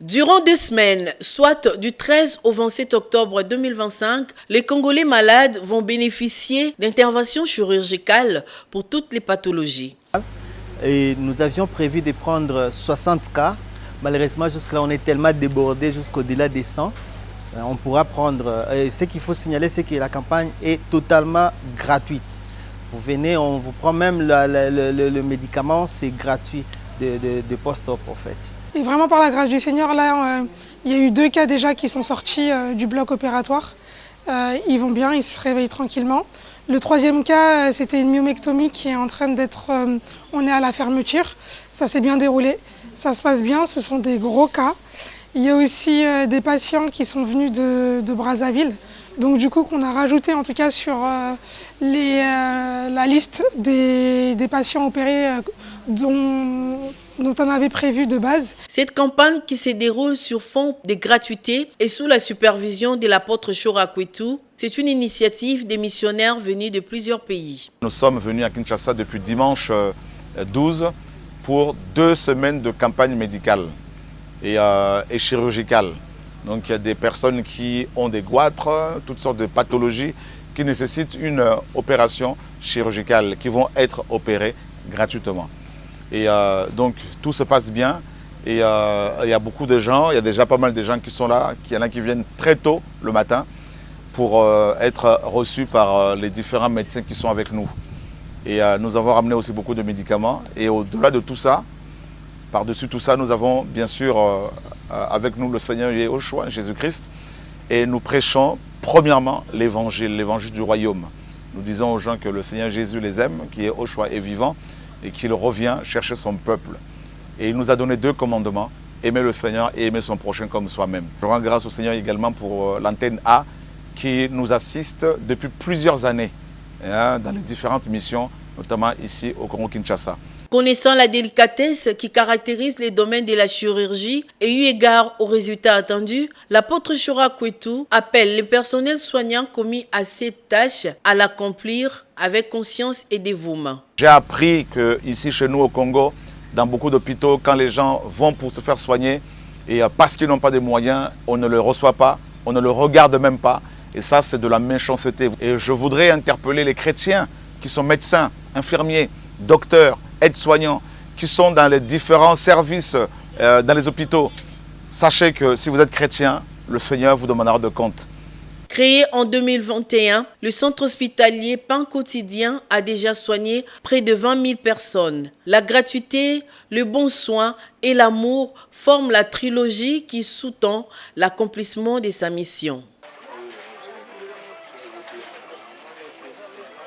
Durant 2 semaines, soit du 13 au 27 octobre 2025, les Congolais malades vont bénéficier d'interventions chirurgicales pour toutes les pathologies. Et nous avions prévu de prendre 60 cas. Malheureusement, jusque-là, on est tellement débordé jusqu'au-delà des 100. On pourra prendre... ce qu'il faut signaler, c'est que la campagne est totalement gratuite. Vous venez, on vous prend même le médicament, c'est gratuit de post-op en fait. Et vraiment par la grâce du Seigneur, là, il y a eu 2 cas déjà qui sont sortis du bloc opératoire. Ils vont bien, ils se réveillent tranquillement. Le 3e cas, c'était une myomectomie qui est en train d'être... on est à la fermeture, ça s'est bien déroulé, ça se passe bien, ce sont des gros cas. Il y a aussi des patients qui sont venus de Brazzaville. Donc du coup qu'on a rajouté en tout cas sur la liste des patients opérés dont on avait prévu de base. Cette campagne qui se déroule sur fond de gratuité et sous la supervision de l'apôtre Chora Kwetu, c'est une initiative des missionnaires venus de plusieurs pays. Nous sommes venus à Kinshasa depuis dimanche 12 pour 2 semaines de campagne médicale et chirurgicale. Donc il y a des personnes qui ont des goitres, toutes sortes de pathologies qui nécessitent une opération chirurgicale, qui vont être opérées gratuitement. Et donc tout se passe bien et il y a beaucoup de gens, il y a déjà pas mal de gens qui sont là, il y en a qui viennent très tôt le matin pour être reçus par les différents médecins qui sont avec nous. Et nous avons ramené aussi beaucoup de médicaments et au-delà de tout ça, par-dessus tout ça, nous avons bien sûr avec nous le Seigneur Yeshua, Jésus-Christ, et nous prêchons premièrement l'évangile du royaume. Nous disons aux gens que le Seigneur Jésus les aime, qui est Yeshua est vivant et qu'il revient chercher son peuple. Et il nous a donné 2 commandements, aimer le Seigneur et aimer son prochain comme soi-même. Je rends grâce au Seigneur également pour l'antenne A qui nous assiste depuis plusieurs années dans les différentes missions, notamment ici au Congo-Kinshasa. Connaissant la délicatesse qui caractérise les domaines de la chirurgie et eu égard aux résultats attendus, l'apôtre Chora Kwetu appelle les personnels soignants commis à cette tâche à l'accomplir avec conscience et dévouement. J'ai appris qu'ici chez nous au Congo, dans beaucoup d'hôpitaux, quand les gens vont pour se faire soigner, et parce qu'ils n'ont pas de moyens, on ne le reçoit pas, on ne le regarde même pas. Et ça, c'est de la méchanceté. Et je voudrais interpeller les chrétiens qui sont médecins, infirmiers, docteurs, aides-soignants, qui sont dans les différents services dans les hôpitaux. Sachez que si vous êtes chrétien, le Seigneur vous demandera de compte. Créé en 2021, le centre hospitalier Pain Quotidien a déjà soigné près de 20 000 personnes. La gratuité, le bon soin et l'amour forment la trilogie qui sous-tend l'accomplissement de sa mission.